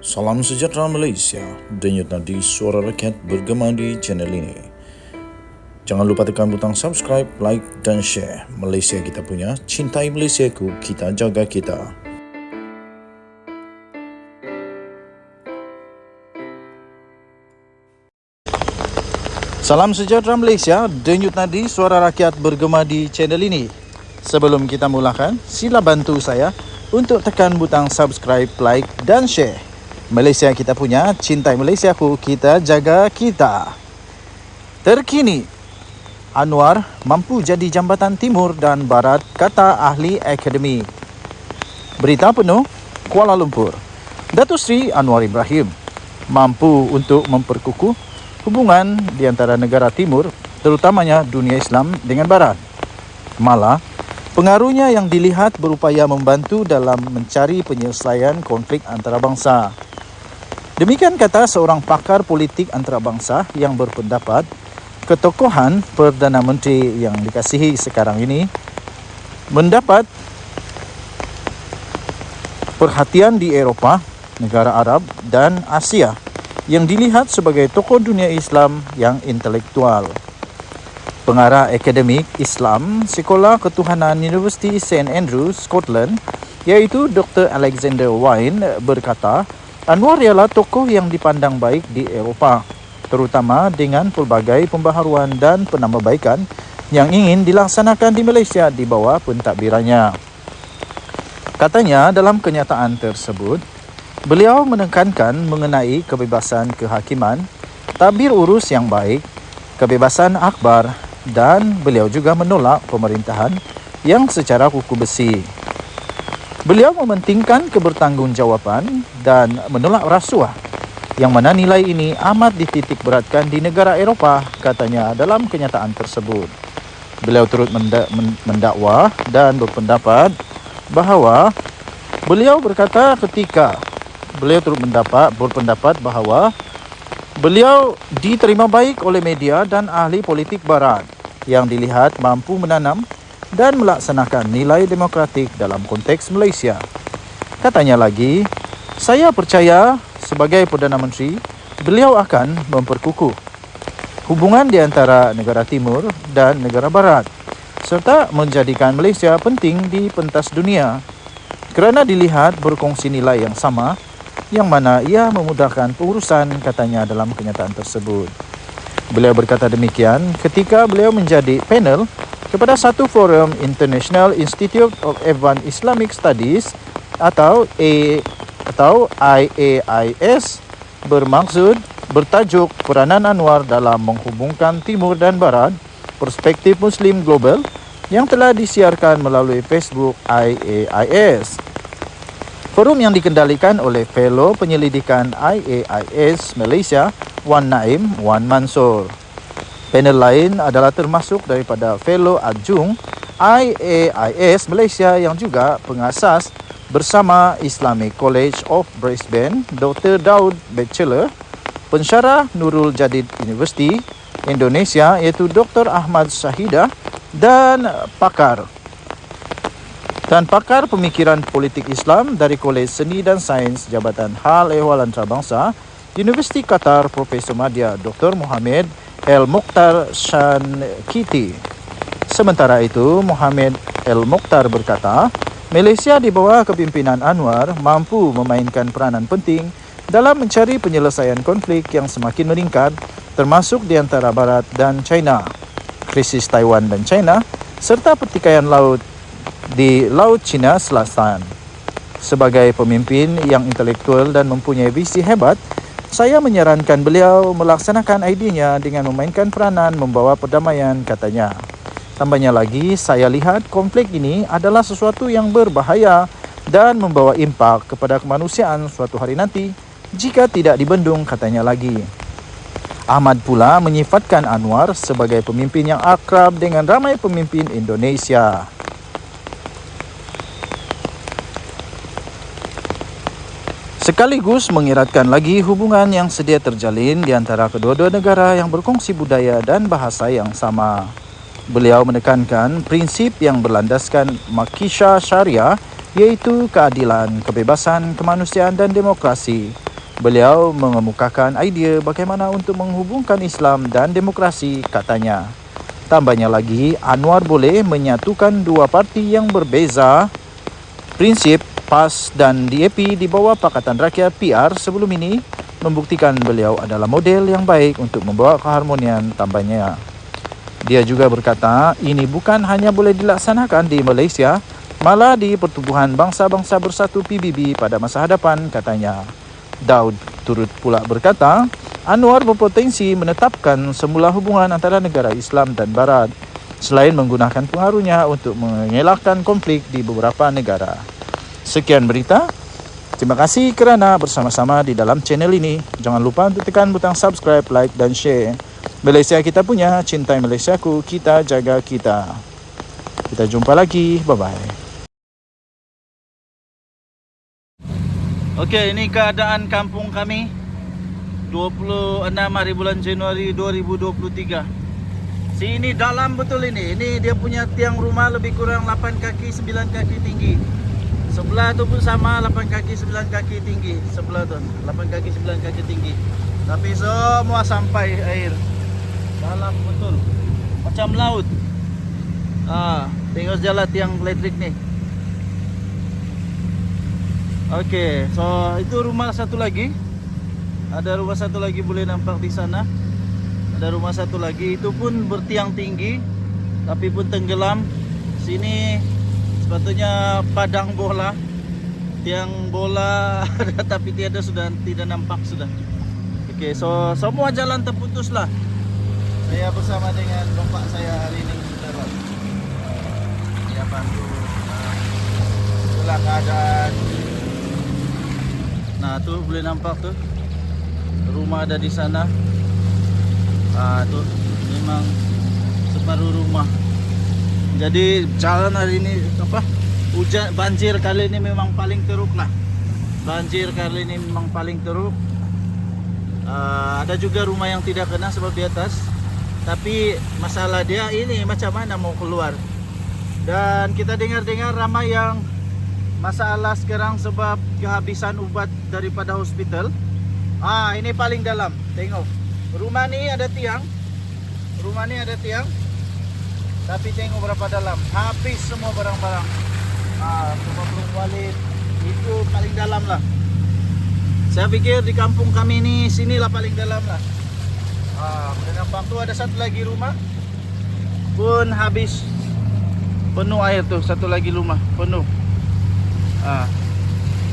Salam sejahtera Malaysia, denyut nadi suara rakyat bergema di channel ini. Jangan lupa tekan butang subscribe, like dan share. Malaysia kita punya, cintai Malaysiaku, kita jaga kita. Salam sejahtera Malaysia, denyut nadi suara rakyat bergema di channel ini. Sebelum kita mulakan, sila bantu saya untuk tekan butang subscribe, like dan share. Malaysia kita punya, cintai Malaysiaku, kita jaga kita. Terkini, Anwar mampu jadi jambatan timur dan barat, kata ahli akademik. Berita penuh, Kuala Lumpur. Datuk Seri Anwar Ibrahim mampu untuk memperkukuh hubungan di antara negara timur, terutamanya dunia Islam dengan barat. Malah, pengaruhnya yang dilihat berupaya membantu dalam mencari penyelesaian konflik antarabangsa. Demikian kata seorang pakar politik antarabangsa yang berpendapat ketokohan Perdana Menteri yang dikasihi sekarang ini mendapat perhatian di Eropah, negara Arab dan Asia yang dilihat sebagai tokoh dunia Islam yang intelektual. Pengarah akademik Islam Sekolah Ketuhanan Universiti St Andrews, Scotland, iaitu Dr. Alexander Wine berkata, Anwar ialah tokoh yang dipandang baik di Eropah, terutama dengan pelbagai pembaharuan dan penambahbaikan yang ingin dilaksanakan di Malaysia di bawah pentadbirannya. Katanya dalam kenyataan tersebut, beliau menekankan mengenai kebebasan kehakiman, tadbir urus yang baik, kebebasan akhbar dan beliau juga menolak pemerintahan yang secara kuku besi. Beliau mementingkan kebertanggungjawaban dan menolak rasuah, yang mana nilai ini amat dititik beratkan di negara Eropah, katanya dalam kenyataan tersebut. Beliau turut mendakwa dan berpendapat bahawa beliau diterima baik oleh media dan ahli politik barat yang dilihat mampu menanam dan melaksanakan nilai demokratik dalam konteks Malaysia. Katanya lagi, saya percaya sebagai Perdana Menteri, beliau akan memperkukuh hubungan di antara negara timur dan negara barat, serta menjadikan Malaysia penting di pentas dunia kerana dilihat berkongsi nilai yang sama, yang mana ia memudahkan pengurusan, katanya dalam kenyataan tersebut. Beliau berkata demikian ketika beliau menjadi panel kepada satu forum International Institute of Advanced Islamic Studies atau IAIS bertajuk Peranan Anwar dalam Menghubungkan Timur dan Barat, Perspektif Muslim Global, yang telah disiarkan melalui Facebook IAIS. Forum yang dikendalikan oleh Fellow Penyelidikan IAIS Malaysia, Wan Naim Wan Mansur. Panel lain adalah termasuk daripada Fellow Adjung IAIS Malaysia yang juga pengasas bersama Islamic College of Brisbane, Dr. Daud Bachelor, pensyarah Nurul Jadid University Indonesia iaitu Dr. Ahmad Syahidah dan pakar pemikiran politik Islam dari Kolej Seni dan Sains Jabatan Hal Ehwal Antarabangsa Universiti Qatar, Profesor Madya Dr. Mohamed El Mokhtar Shankiti. Sementara itu, Mohamed El Mokhtar berkata, Malaysia di bawah kepimpinan Anwar mampu memainkan peranan penting dalam mencari penyelesaian konflik yang semakin meningkat, termasuk di antara Barat dan China, krisis Taiwan dan China, serta pertikaian laut di Laut Cina Selatan. Sebagai pemimpin yang intelektual dan mempunyai visi hebat, saya menyarankan beliau melaksanakan idenya dengan memainkan peranan membawa perdamaian, katanya. Tambahnya lagi, saya lihat konflik ini adalah sesuatu yang berbahaya dan membawa impak kepada kemanusiaan suatu hari nanti jika tidak dibendung, katanya lagi. Ahmad pula menyifatkan Anwar sebagai pemimpin yang akrab dengan ramai pemimpin Indonesia. Sekaligus mengeratkan lagi hubungan yang sedia terjalin di antara kedua-dua negara yang berkongsi budaya dan bahasa yang sama. Beliau menekankan prinsip yang berlandaskan Makisha Syariah iaitu keadilan, kebebasan, kemanusiaan dan demokrasi Beliau mengemukakan idea bagaimana untuk menghubungkan Islam dan demokrasi, katanya. Tambahnya lagi, Anwar boleh menyatukan dua parti yang berbeza prinsip PAS dan DAP di bawah Pakatan Rakyat PR sebelum ini membuktikan beliau adalah model yang baik untuk membawa keharmonian, tambahnya. Dia juga berkata, ini bukan hanya boleh dilaksanakan di Malaysia, malah di Pertubuhan Bangsa-Bangsa Bersatu PBB pada masa hadapan, katanya. Daud turut pula berkata, Anwar berpotensi menetapkan semula hubungan antara negara Islam dan Barat selain menggunakan pengaruhnya untuk mengelakkan konflik di beberapa negara. Sekian berita. Terima kasih kerana bersama-sama di dalam channel ini. Jangan lupa untuk tekan butang subscribe, like dan share. Malaysia kita punya, cintai Malaysiaku, kita jaga kita. Kita jumpa lagi. Bye-bye. Okey, ini keadaan kampung kami 26 hari bulan Januari 2023. Sini dalam betul ini. Ini dia punya tiang rumah lebih kurang 8 kaki 9 kaki tinggi. Sebelah tu pun sama 8 kaki 9 kaki tinggi. Sebelah tu 8 kaki 9 kaki tinggi. Tapi semua sampai air. Dalam betul. Macam laut. Tengok jalan tiang elektrik ni. Okey, so itu rumah satu lagi. Ada rumah satu lagi boleh nampak di sana. Ada rumah satu lagi, itu pun bertiang tinggi tapi pun tenggelam. Sini sepatutnya padang bola. Tiang bola ada tapi tiada, sudah tidak nampak sudah. Okey, so semua jalan terputus lah. Saya bersama dengan bapak saya hari ini dia bantu itulah keadaan. Nah, tu boleh nampak tu. Rumah ada di sana. Tu memang separuh rumah. Jadi jalan hari ini hujan, banjir kali ini memang paling teruk lah. Banjir kali ini memang paling teruk. Ada juga rumah yang tidak kena sebab di atas. Tapi masalah dia ini macam mana mau keluar. Dan kita dengar-dengar ramai yang masalah sekarang sebab kehabisan ubat daripada hospital. Ini paling dalam. Tengok. Rumah ni ada tiang. Rumah ni ada tiang. Tapi tengok berapa dalam. Habis semua barang-barang. Rumah belum valid. Itu paling dalam lah. Saya fikir di kampung kami ni sinilah paling dalam lah. Boleh nampak tu ada satu lagi rumah pun habis. Penuh air tu. Satu lagi rumah penuh.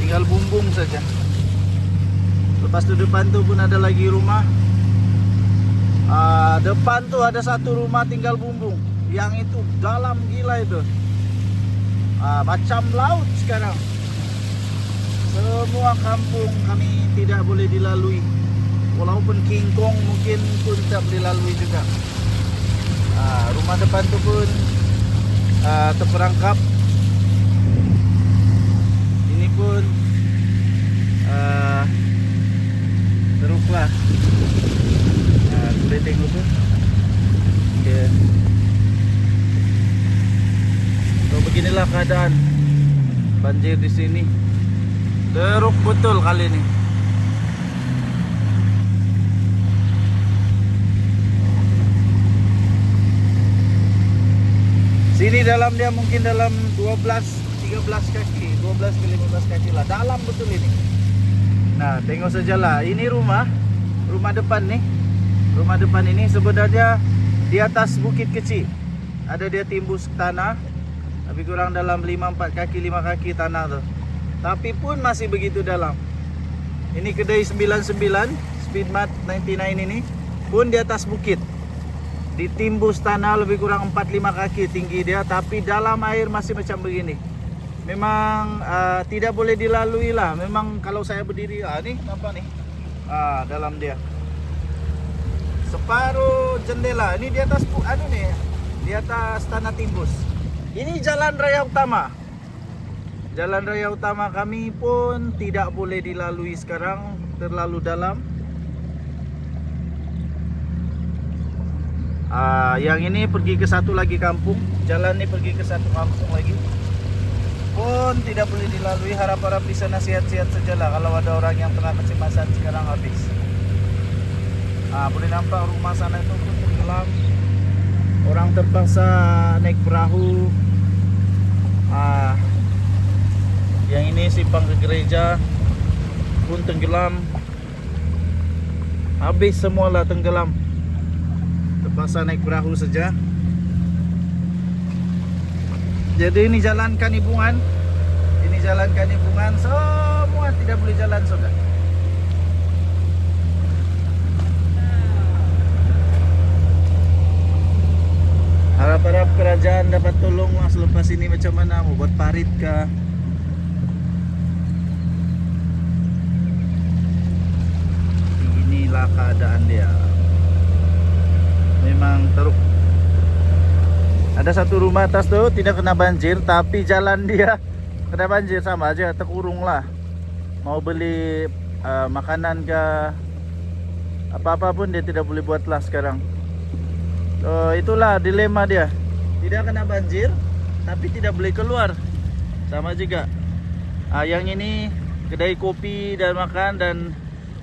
Tinggal bumbung saja. Lepas tu depan tu pun ada lagi rumah. Depan tu ada satu rumah tinggal bumbung. Yang itu dalam gila itu. Macam laut sekarang. Semua kampung kami tidak boleh dilalui. Walaupun King Kong mungkin pun tak boleh lalui juga. Rumah depan tu pun terperangkap. Ini pun teruklah. Boleh tengok tu. Okay. So beginilah keadaan banjir di sini. Teruk betul kali ini. Sini dalam dia mungkin dalam 12 13 kaki, 12 ke 15 kaki lah. Dalam betul ini. Nah, tengok sajalah. Ini rumah depan nih. Rumah depan ini sebenarnya di atas bukit kecil. Ada dia timbus tanah. Tapi kurang dalam 5 kaki tanah tu. Tapi pun masih begitu dalam. Ini kedai 99 Speedmart 99 ini pun di atas bukit. Ditimbus tanah lebih kurang 4-5 kaki tinggi dia, tapi dalam air masih macam begini. Memang tidak boleh dilalui lah. Memang kalau saya berdiri, nih nampak nih, dalam dia separuh jendela. Ini di atas nih, di atas tanah timbus. Ini jalan raya utama. Jalan raya utama kami pun tidak boleh dilalui sekarang, terlalu dalam. Yang ini pergi ke satu lagi kampung. Jalan ini pergi ke satu kampung lagi. pun tidak boleh dilalui. Harap-harap bisa nasihat-sihat sajalah kalau ada orang yang tengah kecemasan sekarang habis. Boleh nampak rumah sana itu pun tenggelam. Orang terpaksa naik perahu. Yang ini simpang ke gereja pun tenggelam. Habis semualah tenggelam. Terpaksa naik perahu saja. Jadi ini jalan Kanibungan. Ini jalan Kanibungan. Semua tidak boleh jalan sudah. Harap-harap kerajaan dapat tolonglah selepas ini macam mana. Mau buat parit kah? Inilah keadaan dia. Memang teruk. Ada satu rumah atas tuh tidak kena banjir, tapi jalan dia kena banjir, sama aja terkurung lah. Mau beli makanan ke apa-apa pun dia tidak boleh buat lah sekarang. Itulah dilema dia. Tidak kena banjir, tapi tidak boleh keluar. Sama juga. Yang ini kedai kopi dan makan dan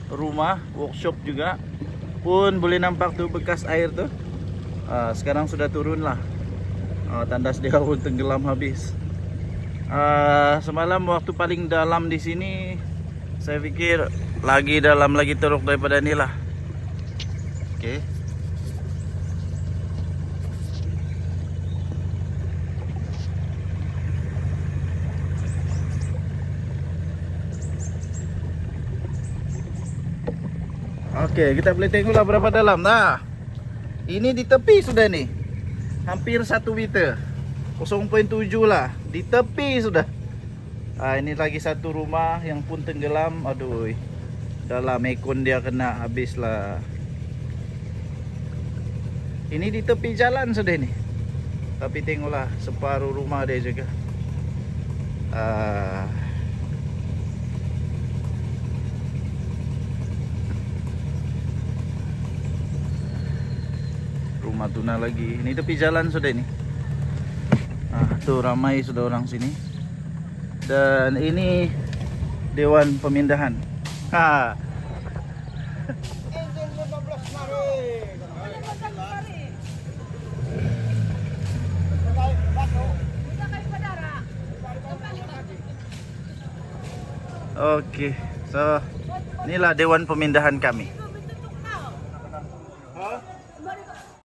rumah, workshop juga. Pun boleh nampak tuh bekas air tuh. Sekarang sudah turun lah. Tandas dia pun tenggelam habis. Semalam waktu paling dalam di sini, saya pikir lagi dalam lagi teruk daripada ini lah. Oke. Oke, kita boleh tengoklah berapa dalam. Nah, ini di tepi sudah nih. Hampir 1 meter, 0,7 lah, di tepi sudah. Ini lagi satu rumah yang pun tenggelam. Aduh, dalam ekon dia kena habis lah. Ini di tepi jalan sudah nih. Tapi tengoklah separuh rumah dia juga. Rumah tuna lagi. Ini tepi jalan sudah ini. Tuh ramai sudah orang sini. Dan ini Dewan Pemindahan. Oke, so inilah Dewan Pemindahan kami.